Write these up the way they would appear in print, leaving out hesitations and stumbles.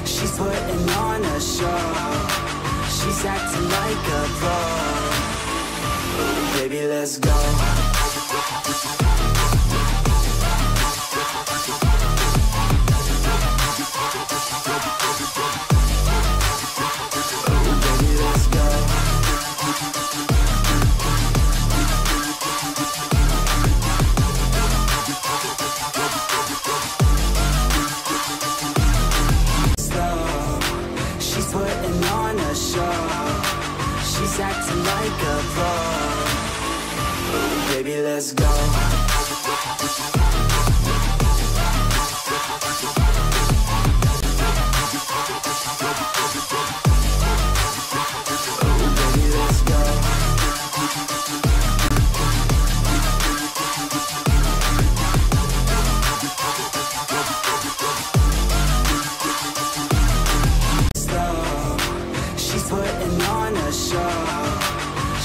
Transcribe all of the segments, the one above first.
She's putting on a show. She's acting like a pro. Ooh, baby, let's go. Acting like a pro. Ooh, baby, let's go.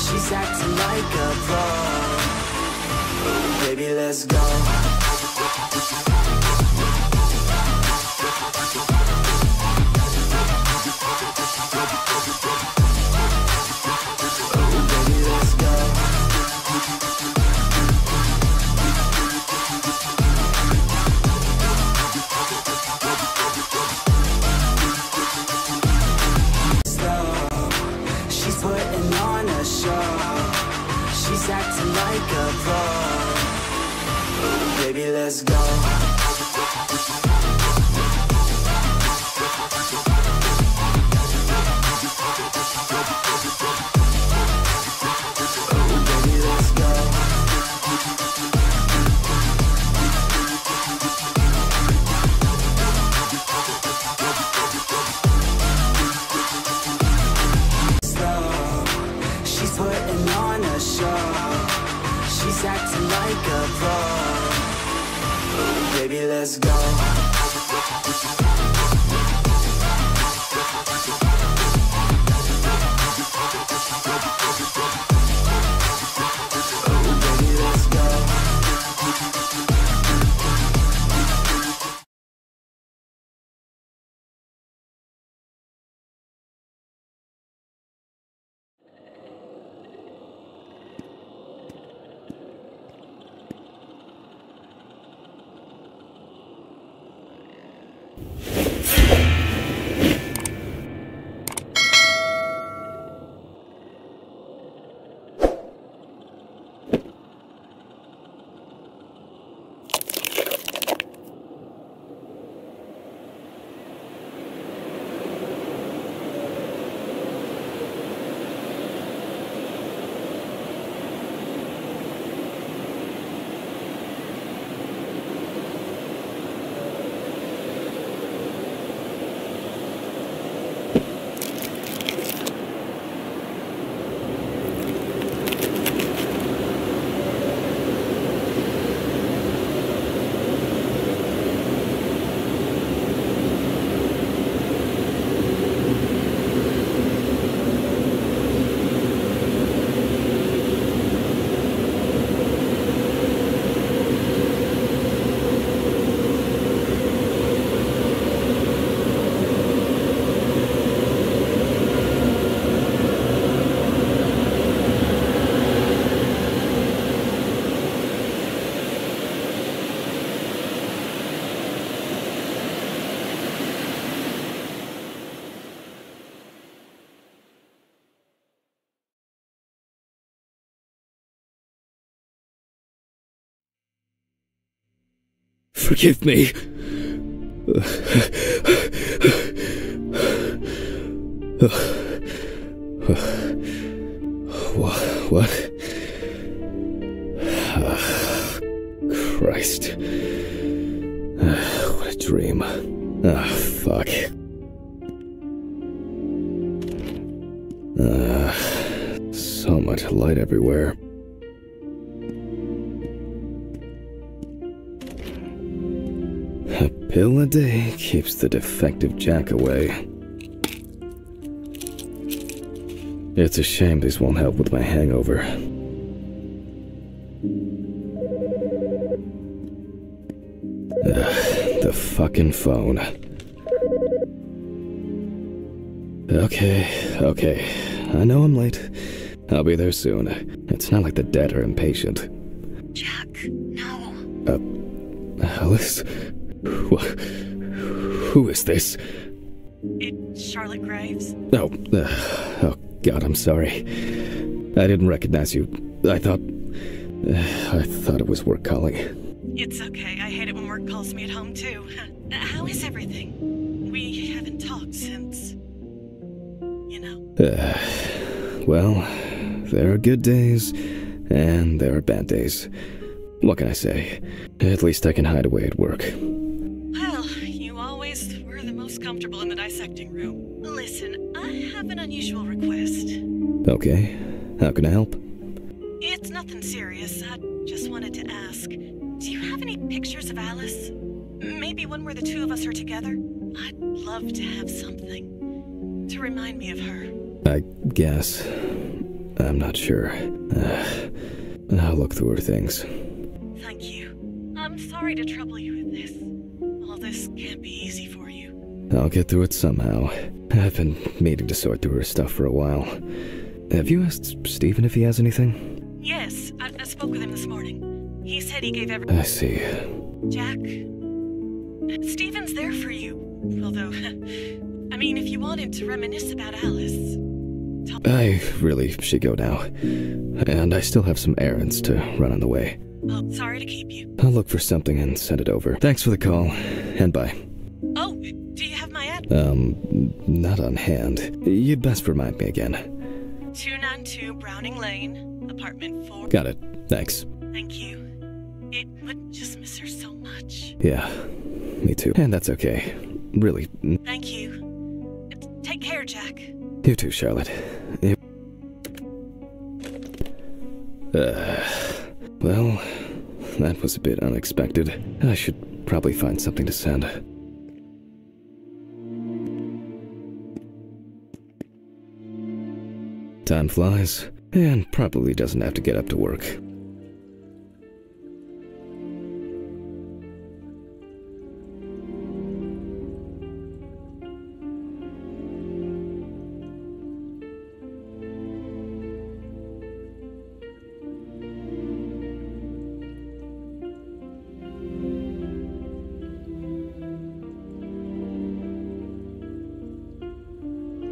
She's acting like a pro. Ooh, baby, let's go. She's acting like a pro. Ooh, baby, let's go. She's acting like a pro. Ooh, baby, let's go. Forgive me. What? Christ. What a dream. Fuck. So much light everywhere. A pill a day keeps the defective jack away. It's a shame this won't help with my hangover. The fucking phone. Okay. I know I'm late. I'll be there soon. It's not like the dead are impatient. Jack, no. Alice? Who is this? It's Charlotte Graves. Oh God, I'm sorry. I didn't recognize you. I thought it was work calling. It's okay. I hate it when work calls me at home, too. How is everything? We haven't talked since... you know. Well, there are good days, and there are bad days. What can I say? At least I can hide away at work. Well, you always were the most comfortable in the dissecting room. Listen, I have an unusual request. Okay, how can I help? It's nothing serious. I just wanted to ask, do you have any pictures of Alice? Maybe one where the two of us are together? I'd love to have something to remind me of her. I guess. I'm not sure. I'll look through her things. Thank you. I'm sorry to trouble you with this. All this can't be easy for you. I'll get through it somehow. I've been meaning to sort through her stuff for a while. Have you asked Stephen if he has anything? Yes, I spoke with him this morning. He said he gave I see. Jack, Stephen's there for you. Although, I mean, if you wanted to reminisce about Alice... I really should go now. And I still have some errands to run on the way. Oh, sorry to keep you. I'll look for something and send it over. Thanks for the call, and bye. Oh, do you have my address? Not on hand. You'd best remind me again. 292 Browning Lane, apartment 4. Got it. Thanks. Thank you. It would just miss her so much. Yeah, me too. And that's okay. Really. Thank you. Take care, Jack. You too, Charlotte. Well, that was a bit unexpected. I should probably find something to send. Time flies, and probably doesn't have to get up to work.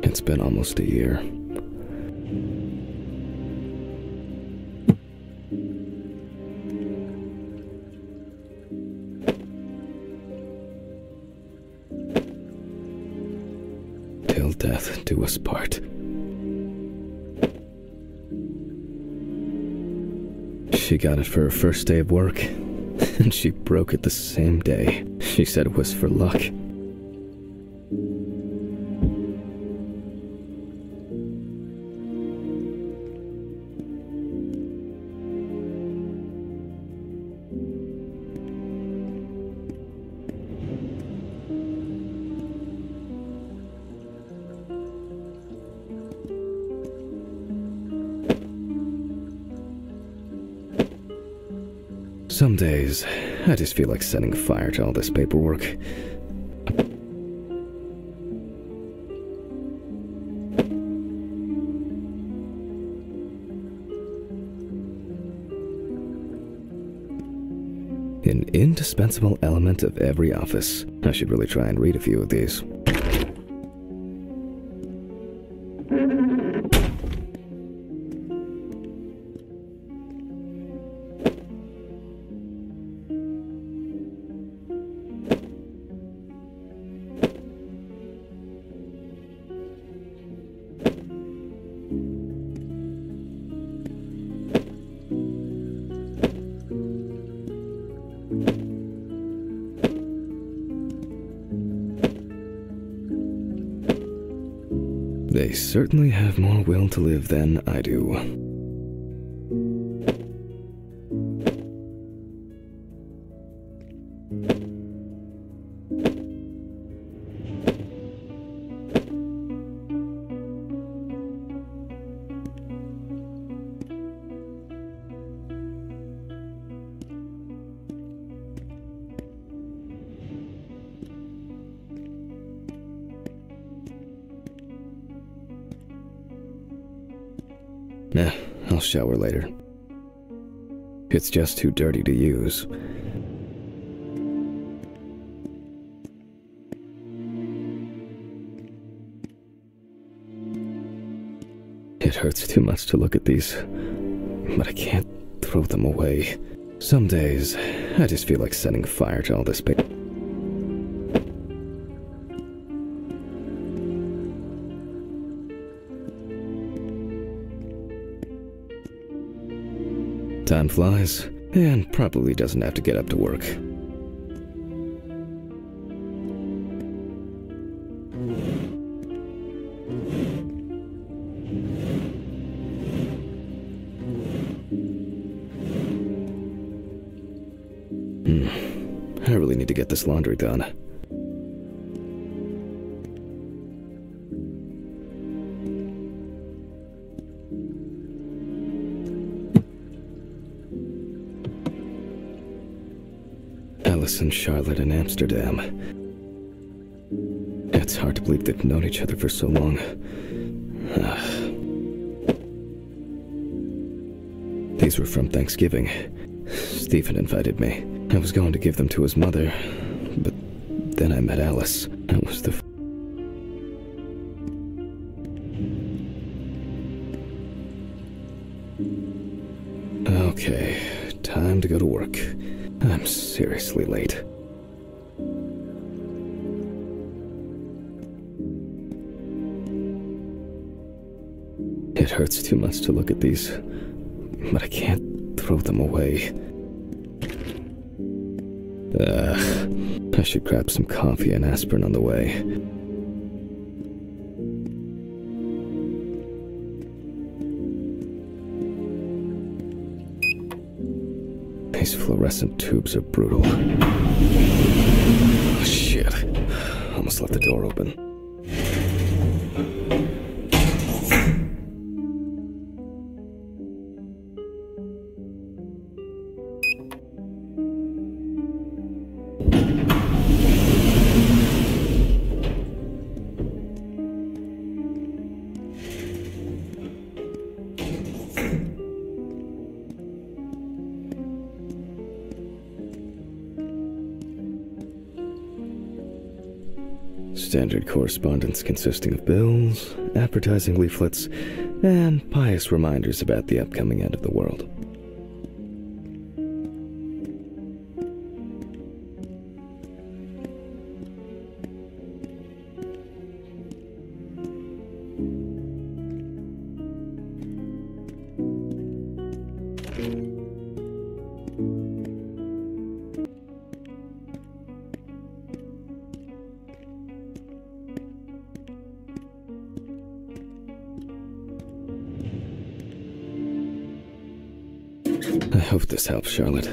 It's been almost a year. Till death do us part. She got it for her first day of work, and she broke it the same day. She said it was for luck. Some days, I just feel like setting fire to all this paperwork. An indispensable element of every office. I should really try and read a few of these. They certainly have more will to live than I do. Nah, I'll shower later. It's just too dirty to use. It hurts too much to look at these, but I can't throw them away. Some days, I just feel like setting fire to all this paper. Time flies, and probably doesn't have to get up to work. I really need to get this laundry done. Alice and Charlotte in Amsterdam. It's hard to believe they've known each other for so long. These were from Thanksgiving. Stephen invited me. I was going to give them to his mother, but then I met Alice. That was the... Okay, time to go to work. I'm seriously late. It hurts too much to look at these, but I can't throw them away. I should grab some coffee and aspirin on the way. These fluorescent tubes are brutal. Oh, shit. Almost left the door open. Standard correspondence consisting of bills, advertising leaflets, and pious reminders about the upcoming end of the world. I hope this helps, Charlotte.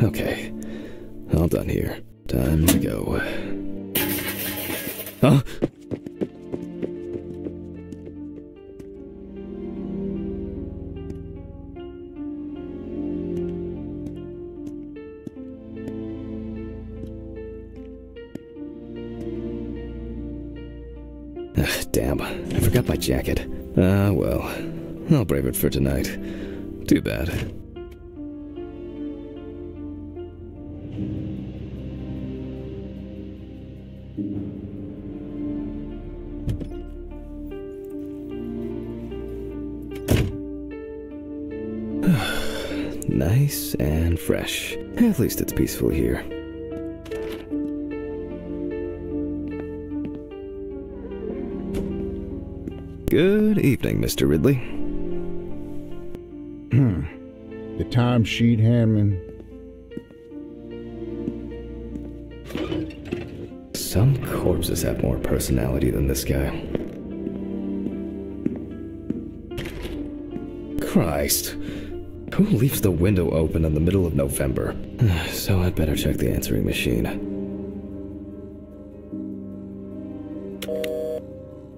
Okay. All done here. Time to go. Huh? Damn, I forgot my jacket. Well, I'll brave it for tonight. Too bad. Nice and fresh. At least it's peaceful here. Good evening, Mr. Ridley. The timesheet handman. Some corpses have more personality than this guy. Christ. Who leaves the window open in the middle of November? So I'd better check the answering machine.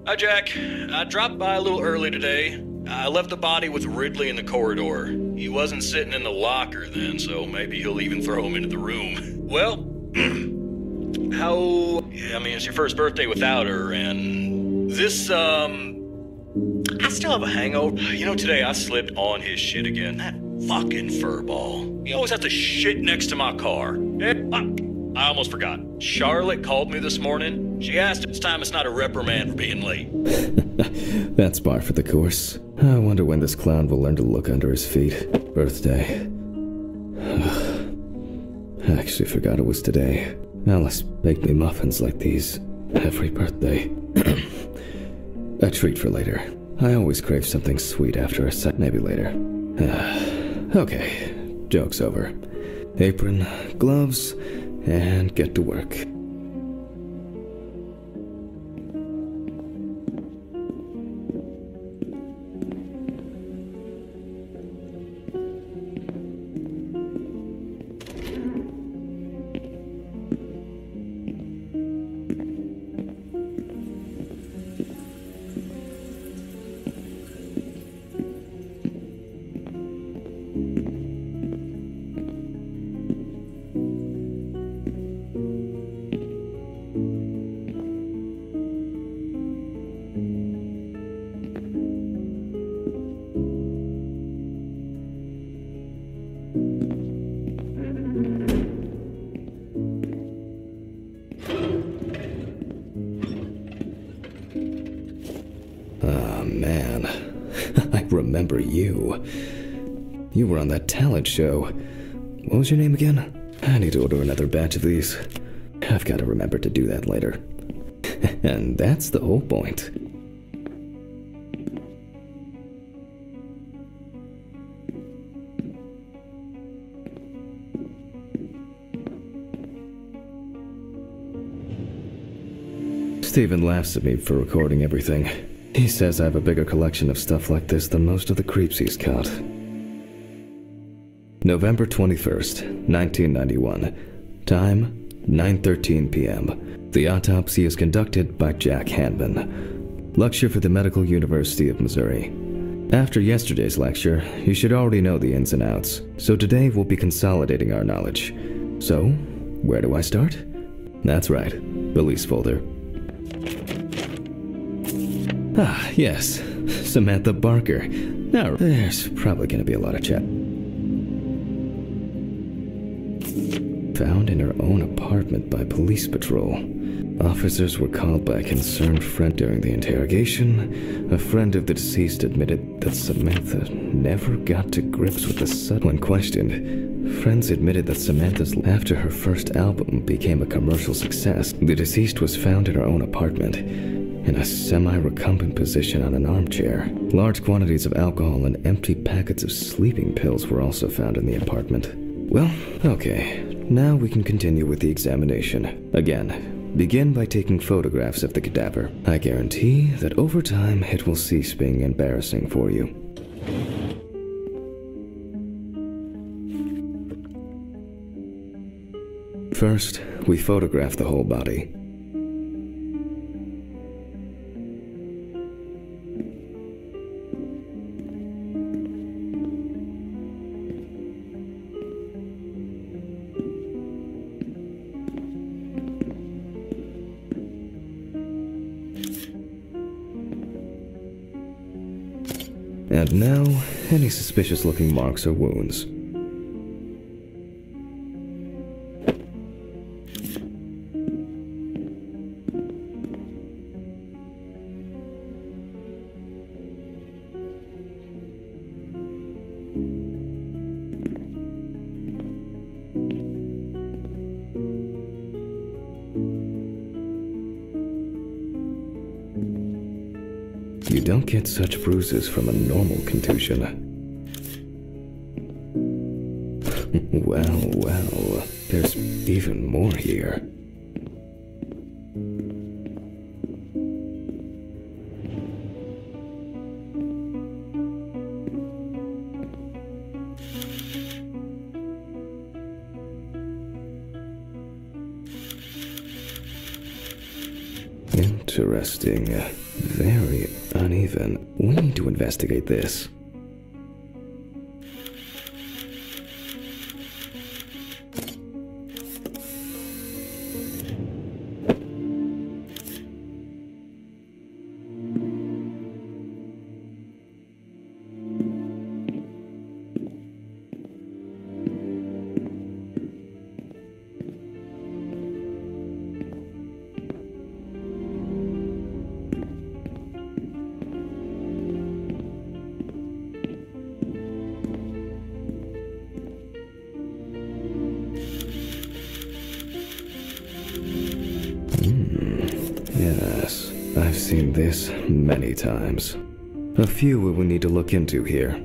Hi, Jack. I dropped by a little early today. I left the body with Ridley in the corridor. He wasn't sitting in the locker then, so maybe he'll even throw him into the room. Well, it's your first birthday without her, and this, I still have a hangover. You know, today I slipped on his shit again. That fucking furball. He always has to shit next to my car. I almost forgot. Charlotte called me this morning. She asked if this time it's not a reprimand for being late. That's par for the course. I wonder when this clown will learn to look under his feet. Birthday. I actually forgot it was today. Alice baked me muffins like these every birthday. A treat for later. I always crave something sweet after a set. Maybe later. Okay, joke's over. Apron, gloves, and get to work. Man, I remember you. You were on that talent show. What was your name again? I need to order another batch of these. I've got to remember to do that later. And that's the whole point. Steven laughs at me for recording everything. He says I have a bigger collection of stuff like this than most of the creeps he's caught. November 21st, 1991. Time, 9:13 p.m. The autopsy is conducted by Jack Hanman. Lecture for the Medical University of Missouri. After yesterday's lecture, you should already know the ins and outs, so today we'll be consolidating our knowledge. So, where do I start? That's right, release folder. Ah, yes, Samantha Barker. Now, there's probably going to be a lot of chat. Found in her own apartment by police patrol. Officers were called by a concerned friend during the interrogation. A friend of the deceased admitted that Samantha never got to grips with the sudden. When questioned, friends admitted that Samantha's after her first album became a commercial success. The deceased was found in her own apartment, in a semi-recumbent position on an armchair. Large quantities of alcohol and empty packets of sleeping pills were also found in the apartment. Well, okay, now we can continue with the examination. Again, begin by taking photographs of the cadaver. I guarantee that over time it will cease being embarrassing for you. First, we photograph the whole body. And now, any suspicious-looking marks or wounds. You don't get such bruises from a normal contusion. Well, there's even more here. Interesting. Very uneven. We need to investigate this. seen this many times. A few we will need to look into here.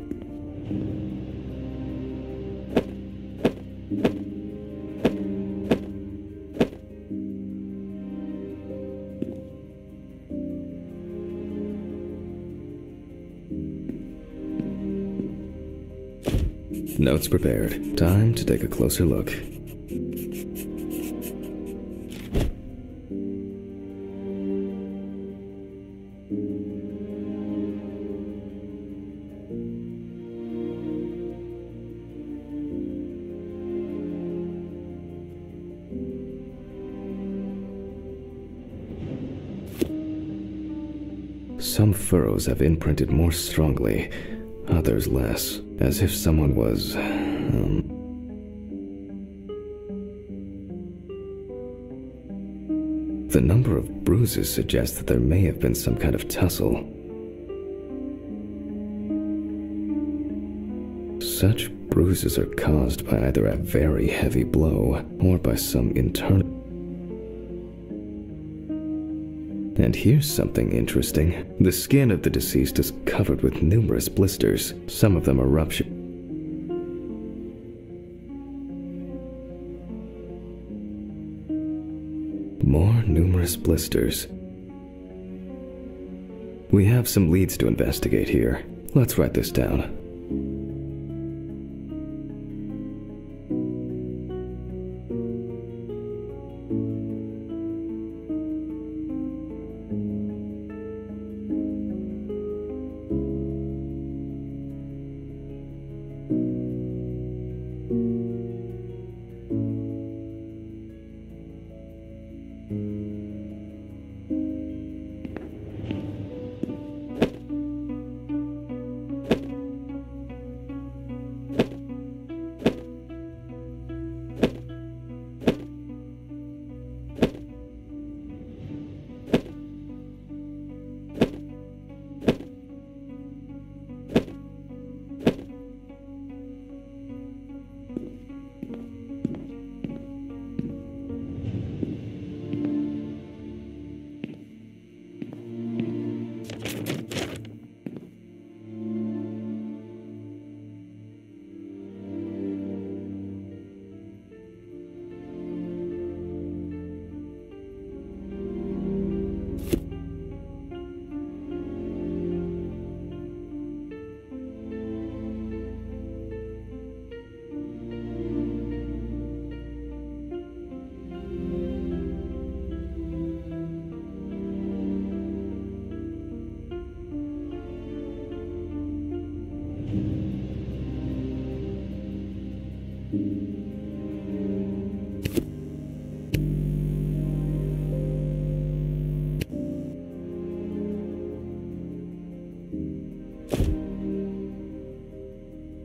Notes prepared. Time to take a closer look. Some furrows have imprinted more strongly, others less, as if someone was, The number of bruises suggests that there may have been some kind of tussle. Such bruises are caused by either a very heavy blow or by some internal. And here's something interesting. The skin of the deceased is covered with numerous blisters. Some of them are ruptured. More numerous blisters. We have some leads to investigate here. Let's write this down.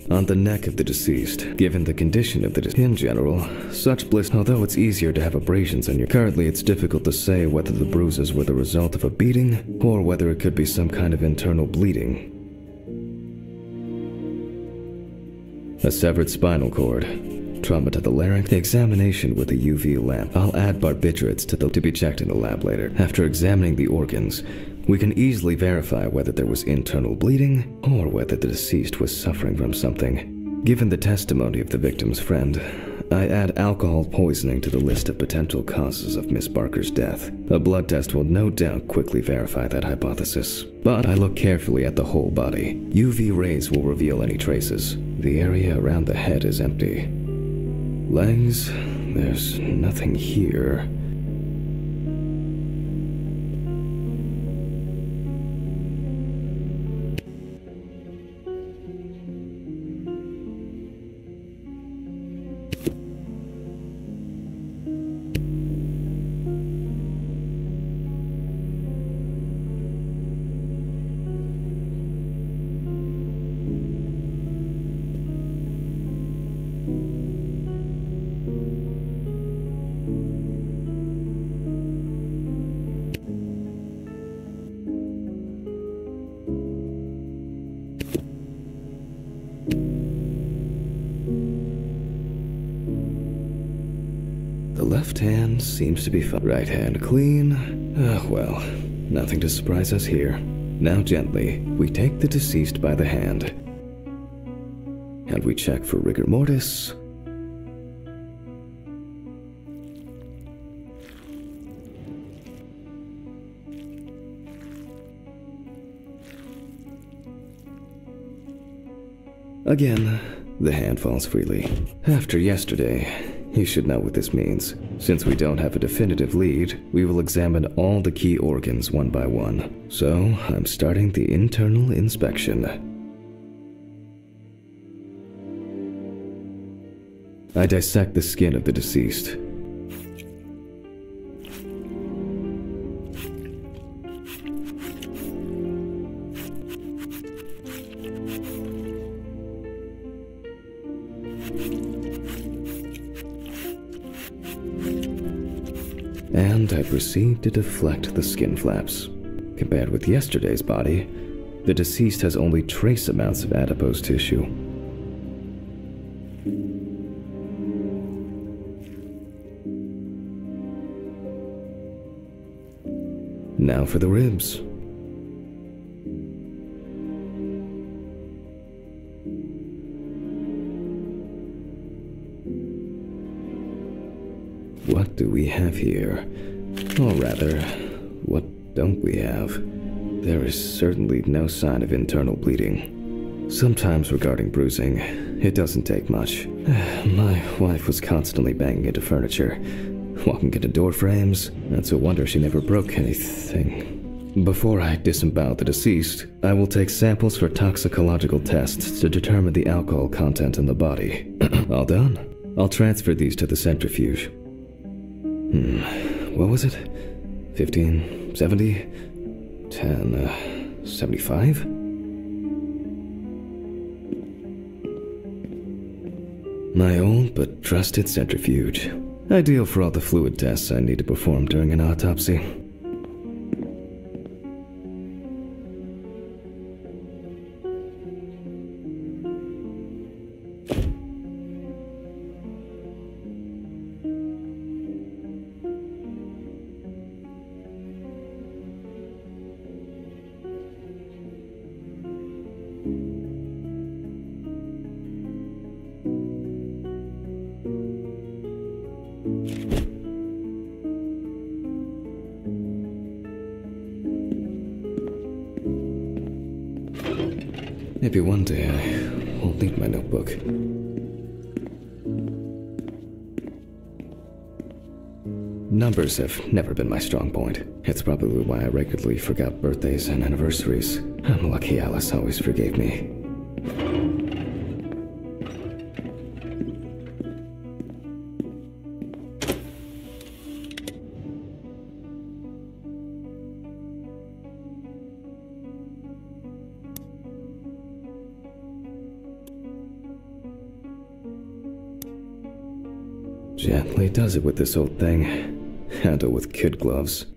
On the neck of the deceased, given the condition of the deceased. In general, such blisters, although it's easier to have abrasions on your. Currently, it's difficult to say whether the bruises were the result of a beating or whether it could be some kind of internal bleeding. A severed spinal cord, trauma to the larynx, examination with a UV lamp. I'll add barbiturates to be checked in the lab later. After examining the organs, we can easily verify whether there was internal bleeding or whether the deceased was suffering from something. Given the testimony of the victim's friend, I add alcohol poisoning to the list of potential causes of Miss Barker's death. A blood test will no doubt quickly verify that hypothesis. But I look carefully at the whole body. UV rays will reveal any traces. The area around the head is empty. Legs, there's nothing here. The left hand seems to be fine. Right hand clean. Well, Nothing to surprise us here. Now gently, we take the deceased by the hand. And we check for rigor mortis. Again, the hand falls freely. After yesterday, you should know what this means. Since we don't have a definitive lead, we will examine all the key organs one by one. So, I'm starting the internal inspection. I dissect the skin of the deceased. And I proceed to deflect the skin flaps. Compared with yesterday's body, the deceased has only trace amounts of adipose tissue. Now for the ribs. What do we have here? Or rather, what don't we have? There is certainly no sign of internal bleeding. Sometimes regarding bruising, it doesn't take much. My wife was constantly banging into furniture, walking into door frames. It's a wonder she never broke anything. Before I disembowel the deceased, I will take samples for toxicological tests to determine the alcohol content in the body. All done. I'll transfer these to the centrifuge. What was it? 1570? 1075? My old but trusted centrifuge. Ideal for all the fluid tests I need to perform during an autopsy. Maybe one day I won't need my notebook. Numbers have never been my strong point. It's probably why I regularly forgot birthdays and anniversaries. I'm lucky Alice always forgave me. Gently does it with this old thing. Handle with kid gloves.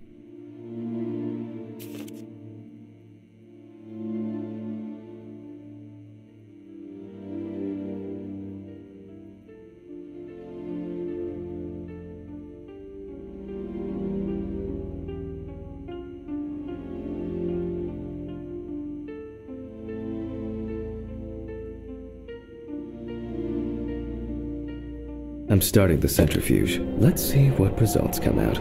I'm starting the centrifuge. Let's see what results come out.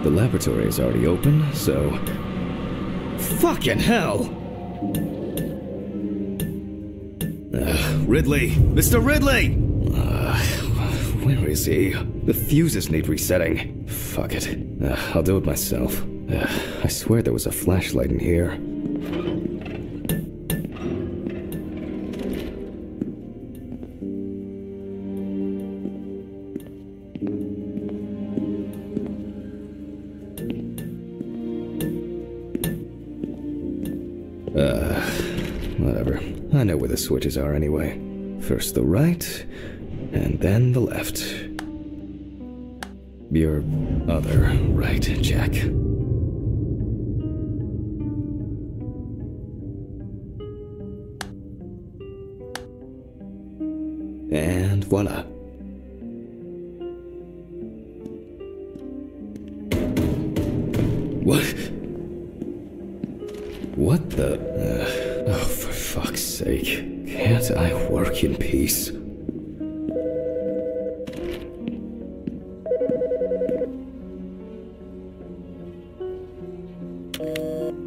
The laboratory is already open, so... Fucking hell! Ridley! Mr. Ridley! Where is he? The fuses need resetting. Fuck it. I'll do it myself. I swear there was a flashlight in here. Whatever. I know where the switches are anyway. First the right, and then the left. Your other right, Jack. And voila. What? What the? Oh, for fuck's sake. Can't I work in peace?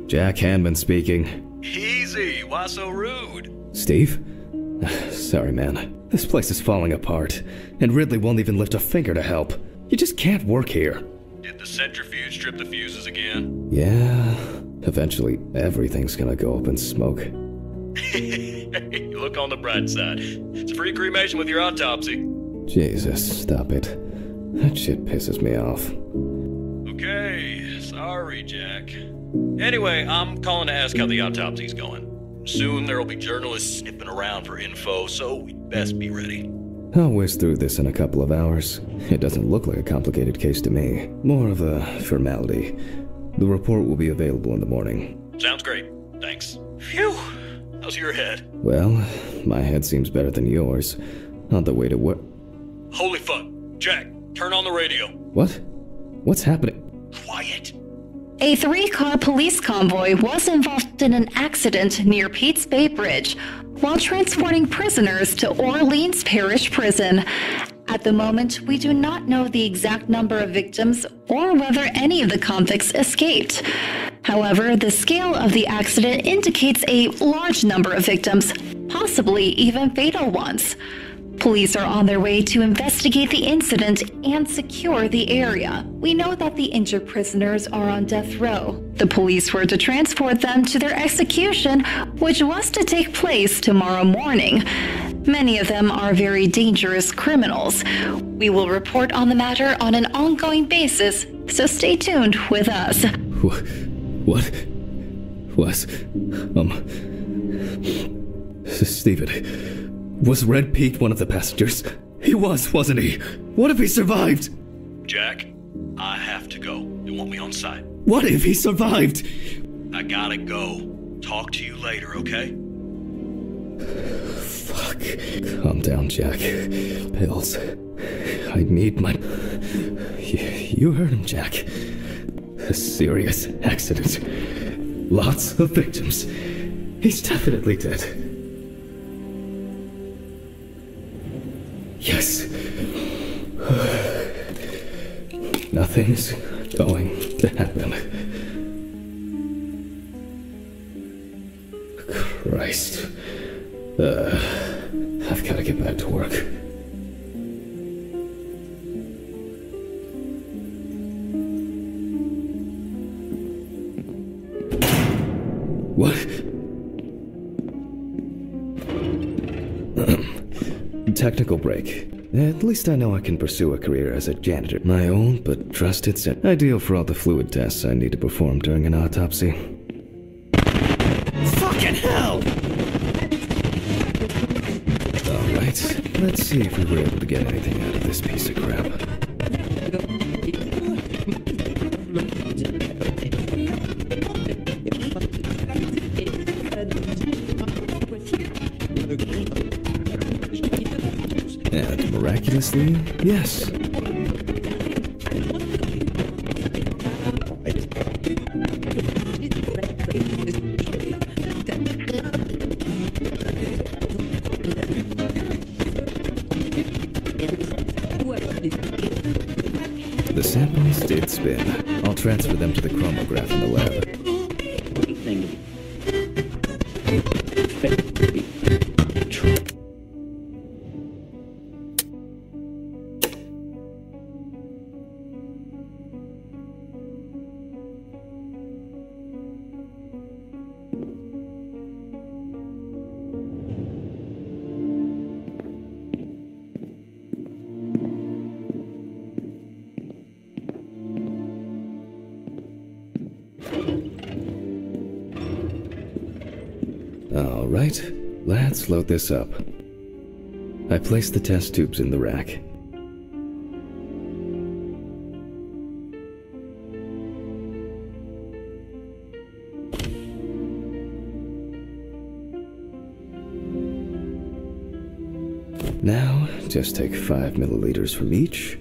Jack Hanman speaking. Easy, why so rude? Steve? Sorry, man. This place is falling apart, and Ridley won't even lift a finger to help. You just can't work here. Did the centrifuge strip the fuses again? Yeah, eventually everything's gonna go up in smoke. Look on the bright side. It's a free cremation with your autopsy. Jesus, stop it. That shit pisses me off. Okay, sorry, Jack. Anyway, I'm calling to ask how the autopsy's going. Soon there'll be journalists sniffing around for info, so we'd best be ready. I'll whiz through this in a couple of hours. It doesn't look like a complicated case to me. More of a formality. The report will be available in the morning. Sounds great. Thanks. Phew. How's your head? Well, my head seems better than yours. On the way to work. Holy fuck. Jack, turn on the radio. What? What's happening? Quiet. A 3-car police convoy was involved in an accident near Pete's Bay Bridge while transporting prisoners to Orleans Parish Prison. At the moment, we do not know the exact number of victims or whether any of the convicts escaped. However, the scale of the accident indicates a large number of victims, possibly even fatal ones. Police are on their way to investigate the incident and secure the area. We know that the injured prisoners are on death row. The police were to transport them to their execution, which was to take place tomorrow morning. Many of them are very dangerous criminals. We will report on the matter on an ongoing basis, so stay tuned with us. What was, Stephen, was Red Pete one of the passengers? He was, wasn't he? What if he survived? Jack, I have to go. They want me on site. What if he survived? I gotta go. Talk to you later, okay? Fuck. Calm down, Jack. Pills. I need my... You heard him, Jack. A serious accident. Lots of victims. He's definitely dead. Yes. Nothing's going to happen. Christ. I've got to get back to work. What? Technical break. At least I know I can pursue a career as a janitor. My own but trusted set. Ideal for all the fluid tests I need to perform during an autopsy. Fucking hell! Alright, let's see if we were able to get anything out of this piece of crap. And miraculously, yes. The samples did spin. I'll transfer them to the chromograph in the lab. Alright, let's load this up. I placed the test tubes in the rack. Now, just take 5 milliliters from each.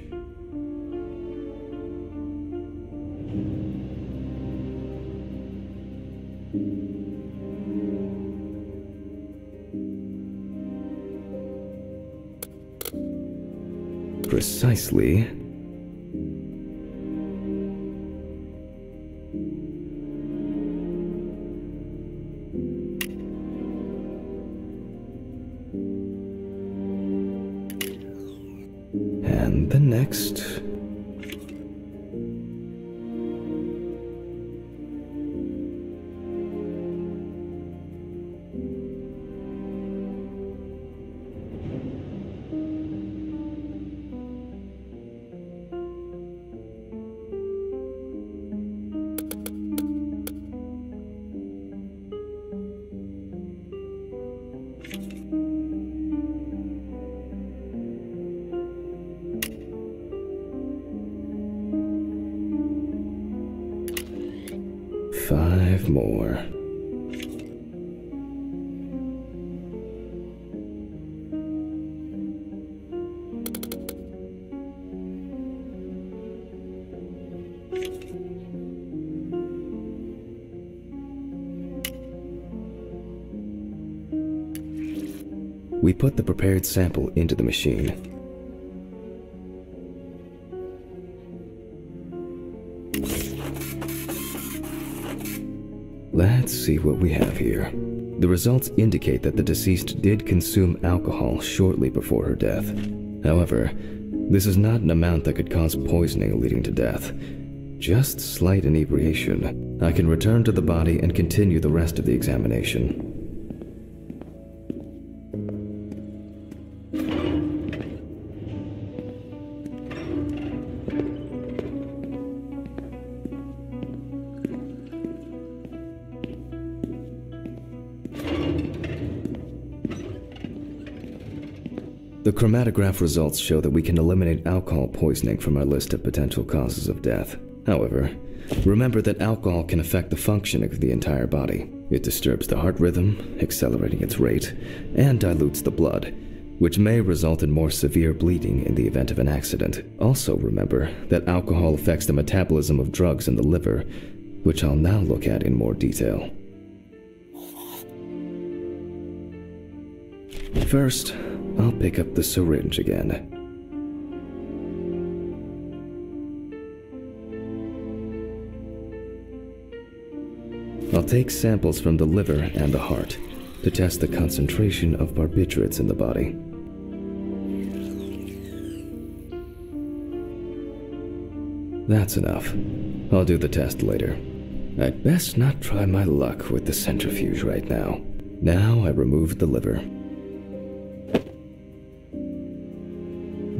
precisely... and the next... Five more. We put the prepared sample into the machine. Let's see what we have here. The results indicate that the deceased did consume alcohol shortly before her death. However, this is not an amount that could cause poisoning leading to death. Just slight inebriation. I can return to the body and continue the rest of the examination. The chromatograph results show that we can eliminate alcohol poisoning from our list of potential causes of death. However, remember that alcohol can affect the functioning of the entire body. It disturbs the heart rhythm, accelerating its rate, and dilutes the blood, which may result in more severe bleeding in the event of an accident. Also remember that alcohol affects the metabolism of drugs in the liver, which I'll now look at in more detail. First, I'll pick up the syringe again. I'll take samples from the liver and the heart to test the concentration of barbiturates in the body. That's enough. I'll do the test later. I'd best not try my luck with the centrifuge right now. Now I remove the liver.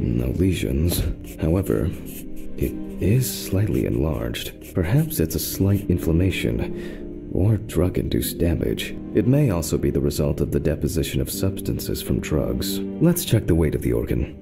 No lesions. However, it is slightly enlarged. Perhaps it's a slight inflammation or drug-induced damage. It may also be the result of the deposition of substances from drugs. Let's check the weight of the organ.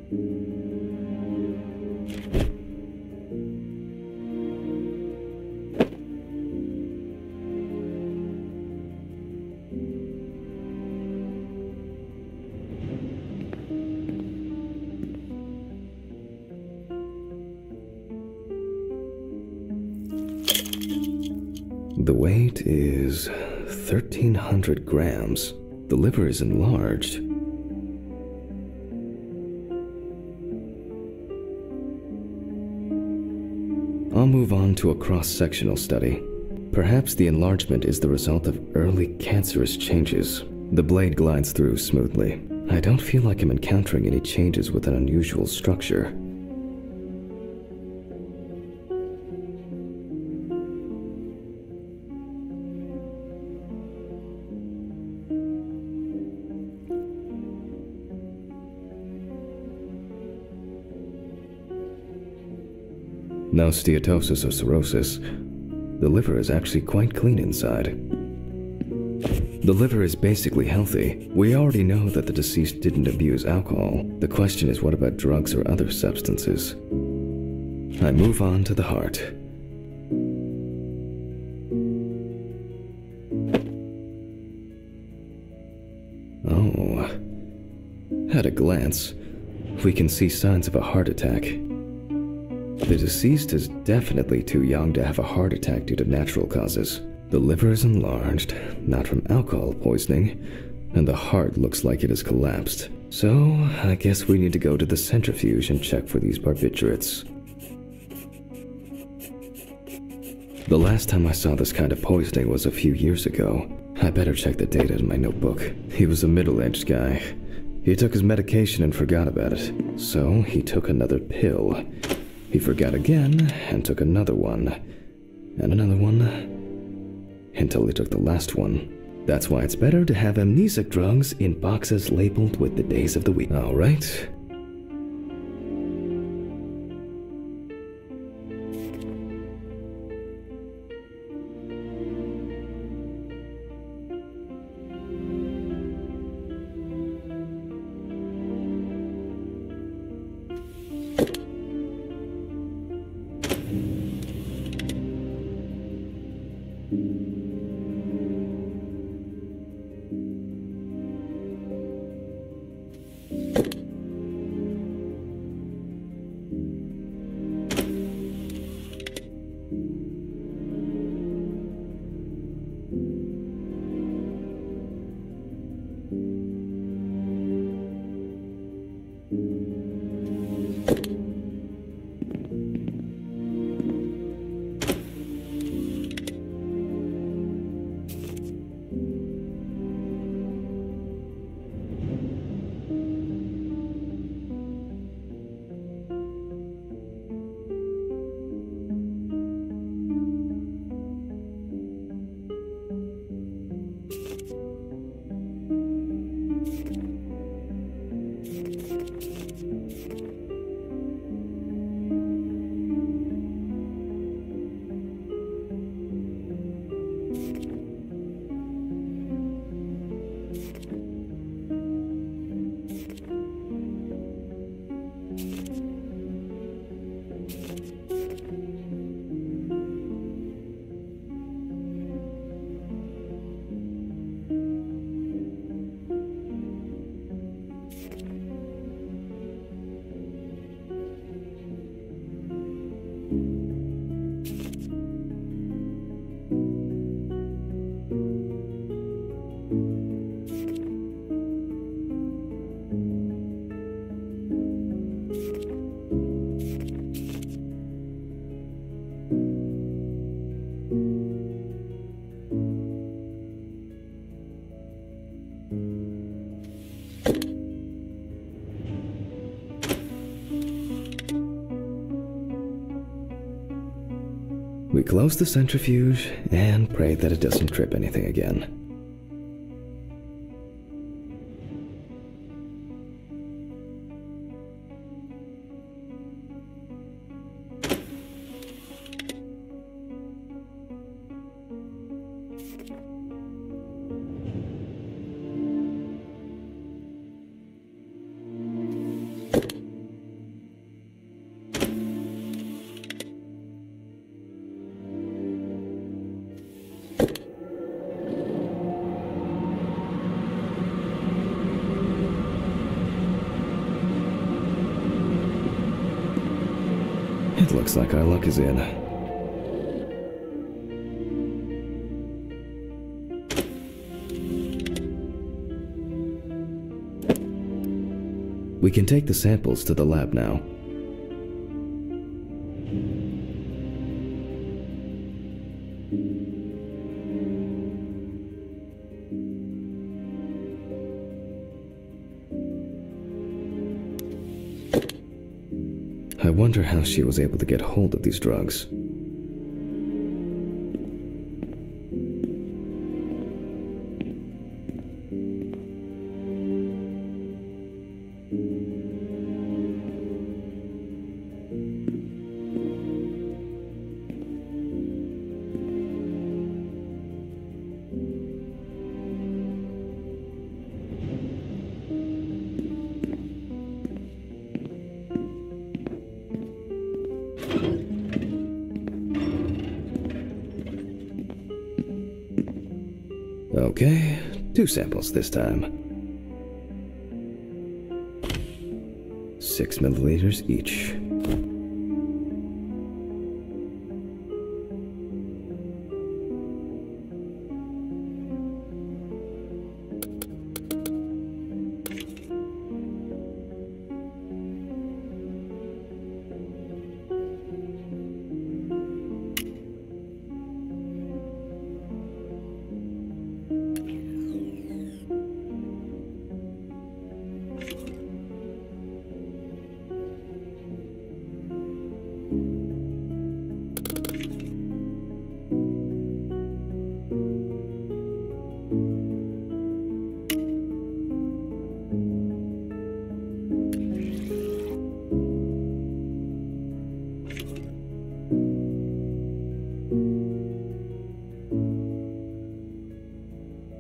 The weight is 1,300 grams. The liver is enlarged. I'll move on to a cross-sectional study. Perhaps the enlargement is the result of early cancerous changes. The blade glides through smoothly. I don't feel like I'm encountering any changes with an unusual structure. No steatosis or cirrhosis. The liver is actually quite clean inside. The liver is basically healthy. We already know that the deceased didn't abuse alcohol. The question is, what about drugs or other substances? I move on to the heart. Oh. At a glance, we can see signs of a heart attack. The deceased is definitely too young to have a heart attack due to natural causes. The liver is enlarged, not from alcohol poisoning, and the heart looks like it has collapsed. So, I guess we need to go to the centrifuge and check for these barbiturates. The last time I saw this kind of poisoning was a few years ago. I better check the data in my notebook. He was a middle-aged guy. He took his medication and forgot about it. So, he took another pill. He forgot again and took another one. And another one. Until he took the last one. That's why it's better to have amnesic drugs in boxes labeled with the days of the week. Alright. We close the centrifuge and pray that it doesn't trip anything again. It looks like our luck is in. We can take the samples to the lab now. I wonder how she was able to get hold of these drugs. Okay, 2 samples this time. 6 milliliters each.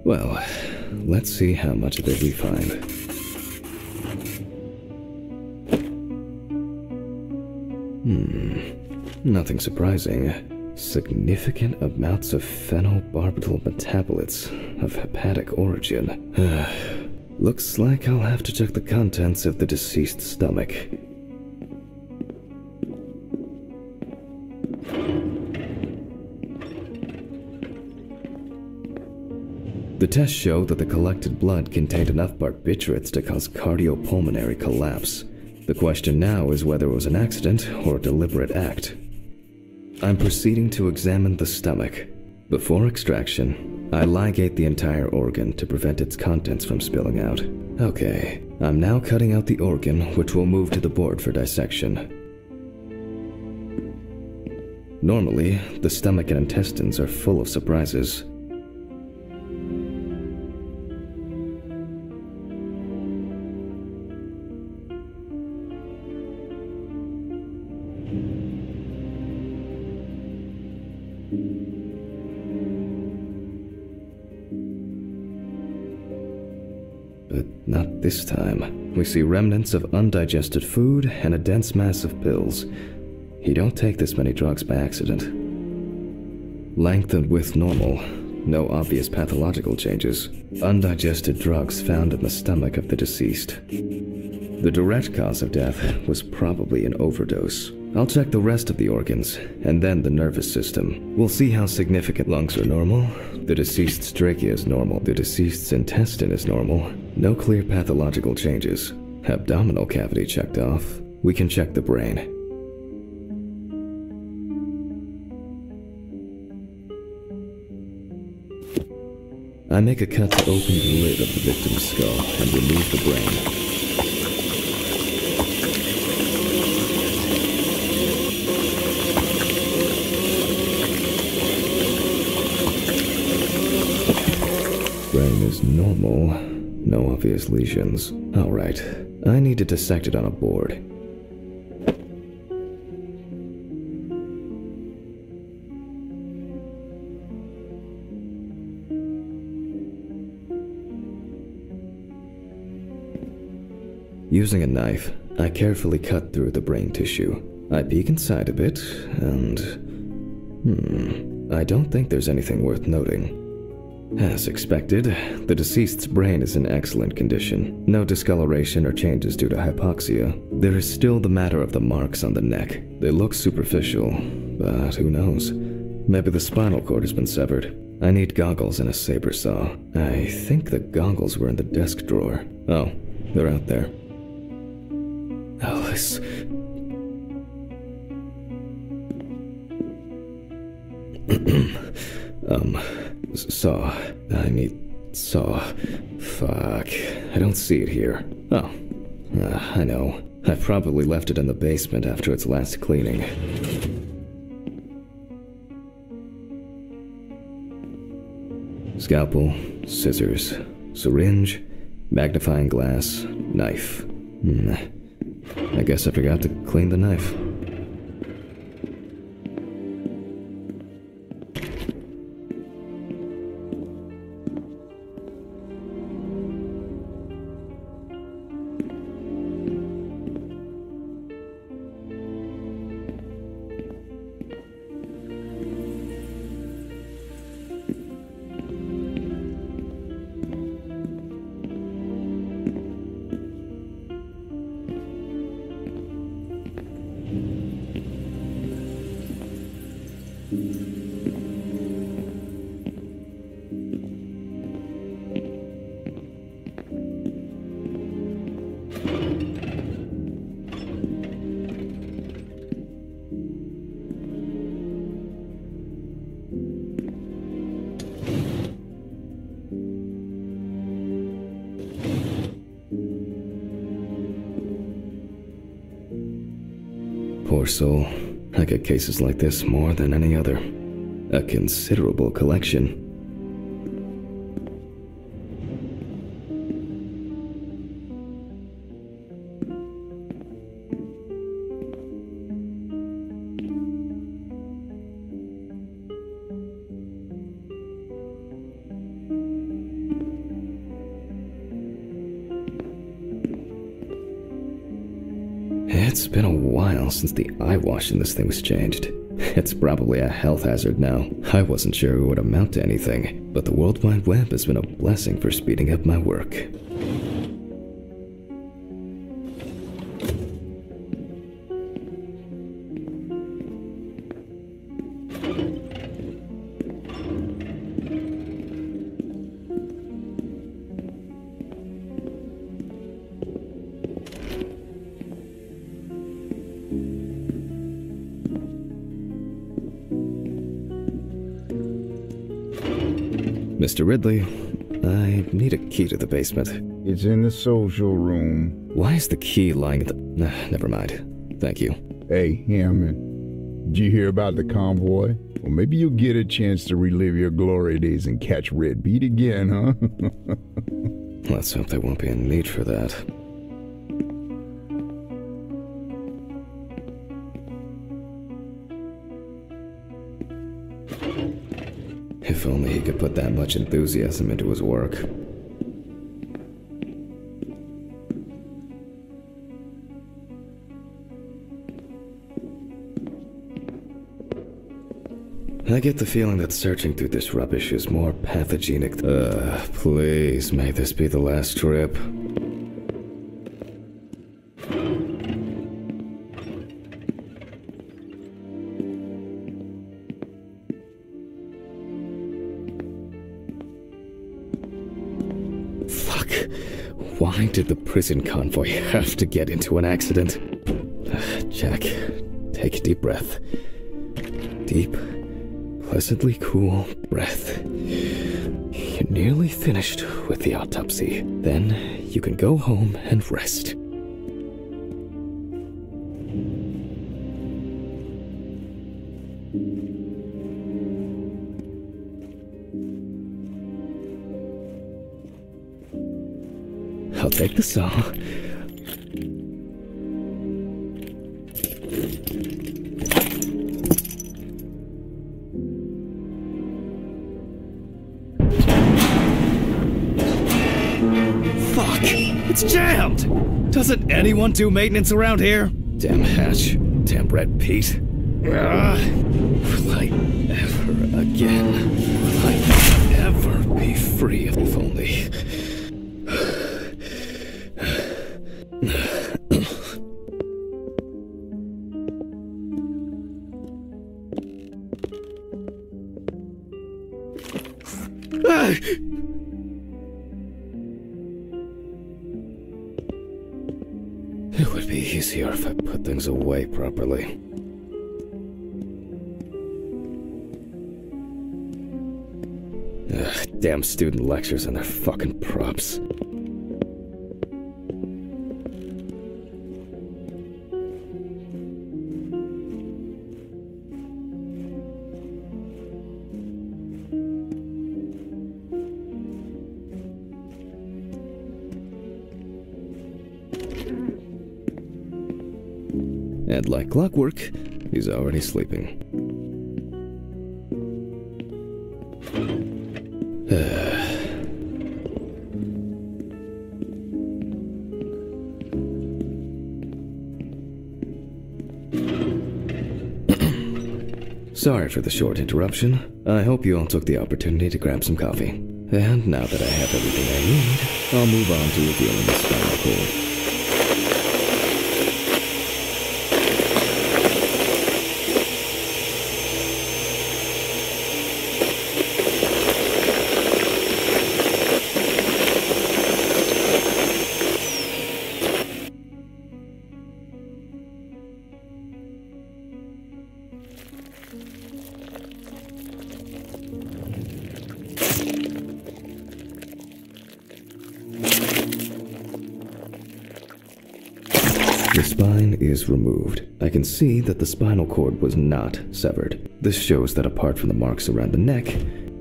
Well, let's see how much of it we find. Nothing surprising. Significant amounts of phenobarbital metabolites of hepatic origin. Looks like I'll have to check the contents of the deceased's stomach. The tests showed that the collected blood contained enough barbiturates to cause cardiopulmonary collapse. The question now is whether it was an accident or a deliberate act. I'm proceeding to examine the stomach. Before extraction, I ligate the entire organ to prevent its contents from spilling out. Okay, I'm now cutting out the organ, which will move to the board for dissection. Normally, the stomach and intestines are full of surprises. But not this time. We see remnants of undigested food and a dense mass of pills. You don't take this many drugs by accident. Length and width normal. No obvious pathological changes. Undigested drugs found in the stomach of the deceased. The direct cause of death was probably an overdose. I'll check the rest of the organs, and then the nervous system. We'll see how significant. Lungs are normal. The deceased's trachea is normal. The deceased's intestine is normal. No clear pathological changes. Abdominal cavity checked off. We can check the brain. I make a cut to open the lid of the victim's skull and remove the brain. Brain is normal. No obvious lesions. Alright, I need to dissect it on a board. Using a knife, I carefully cut through the brain tissue. I peek inside a bit, and... I don't think there's anything worth noting. As expected, the deceased's brain is in excellent condition. No discoloration or changes due to hypoxia. There is still the matter of the marks on the neck. They look superficial, but who knows? Maybe the spinal cord has been severed. I need goggles and a saber saw. I think the goggles were in the desk drawer. Oh, they're out there. Alice. Saw. I need saw. Fuck. I don't see it here. Oh. I know. I probably left it in the basement after its last cleaning. Scalpel, scissors, syringe, magnifying glass, knife. I guess I forgot to clean the knife. Poor soul. I get cases like this more than any other. A considerable collection. It's been a while since the eye wash in this thing was changed. It's probably a health hazard now. I wasn't sure it would amount to anything, but the World Wide Web has been a blessing for speeding up my work. Mr. Ridley, I need a key to the basement. It's in the social room. Why is the key lying at the... never mind. Thank you. Hey, Hammond. Did you hear about the convoy? Well, maybe you'll get a chance to relive your glory days and catch Red Beat again, huh? Let's hope there won't be a need for that. If only he could put that much enthusiasm into his work. I get the feeling that searching through this rubbish is more pathogenic. Please, may this be the last trip. Why did the prison convoy have to get into an accident? Jack, take a deep breath. Deep, pleasantly cool breath. You're nearly finished with the autopsy. Then you can go home and rest. I'll take the saw. Fuck! It's jammed! Doesn't anyone do maintenance around here? Damn hatch. Damn Red Pete. Will I ever again? Will I ever be free if only... It would be easier if I put things away properly. Damn student lectures and their fucking props. And like clockwork, he's already sleeping. Sorry for the short interruption. I hope you all took the opportunity to grab some coffee. And now that I have everything I need, I'll move on to revealing the spinal cord. The spine is removed. I can see that the spinal cord was not severed. This shows that apart from the marks around the neck,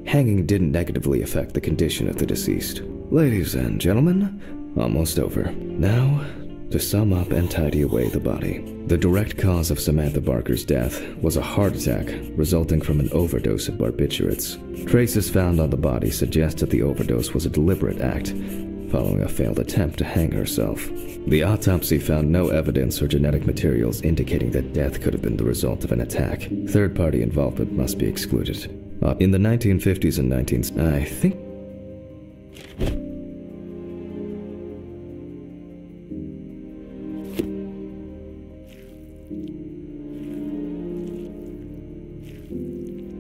hanging didn't negatively affect the condition of the deceased. Ladies and gentlemen, almost over. Now, to sum up and tidy away the body. The direct cause of Samantha Barker's death was a heart attack resulting from an overdose of barbiturates. Traces found on the body suggest that the overdose was a deliberate act, following a failed attempt to hang herself. The autopsy found no evidence or genetic materials indicating that death could have been the result of an attack. Third-party involvement must be excluded. In the 1950s and I think...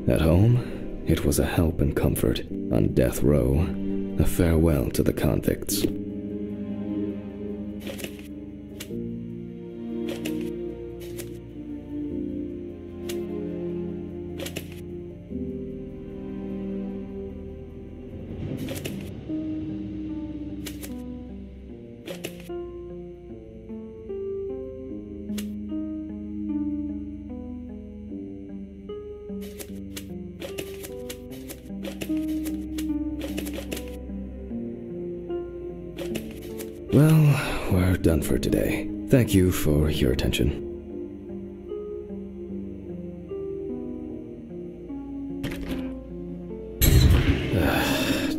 At home, it was a help and comfort. On death row, a farewell to the convicts. Well, we're done for today. Thank you for your attention.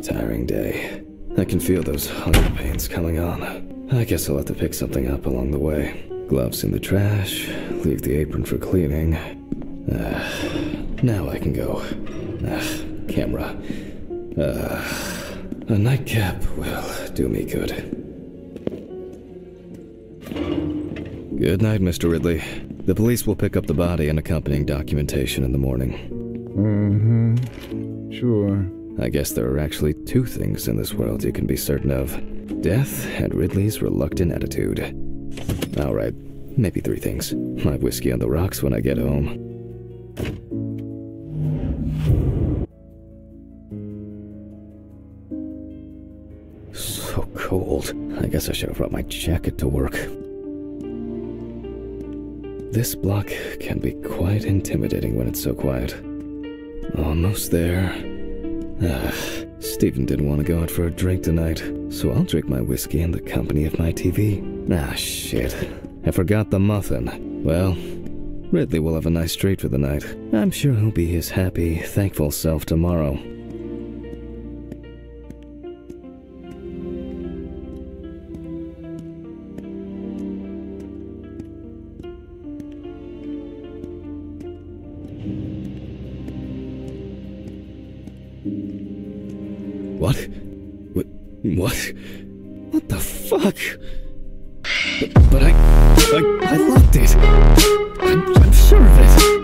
Tiring day. I can feel those hunger pains coming on. I guess I'll have to pick something up along the way. Gloves in the trash, leave the apron for cleaning. Now I can go. Camera. A nightcap will do me good. Good night, Mr. Ridley. The police will pick up the body and accompanying documentation in the morning. Sure. I guess there are actually two things in this world you can be certain of. Death and Ridley's reluctant attitude. Alright, maybe three things. My whiskey on the rocks when I get home. So cold. I guess I should have brought my jacket to work. This block can be quite intimidating when it's so quiet. Almost there. Stephen didn't want to go out for a drink tonight, so I'll drink my whiskey in the company of my TV. Shit. I forgot the muffin. Well, Ridley will have a nice treat for the night. I'm sure he'll be his happy, thankful self tomorrow. What the fuck? But I locked it. I'm sure of it.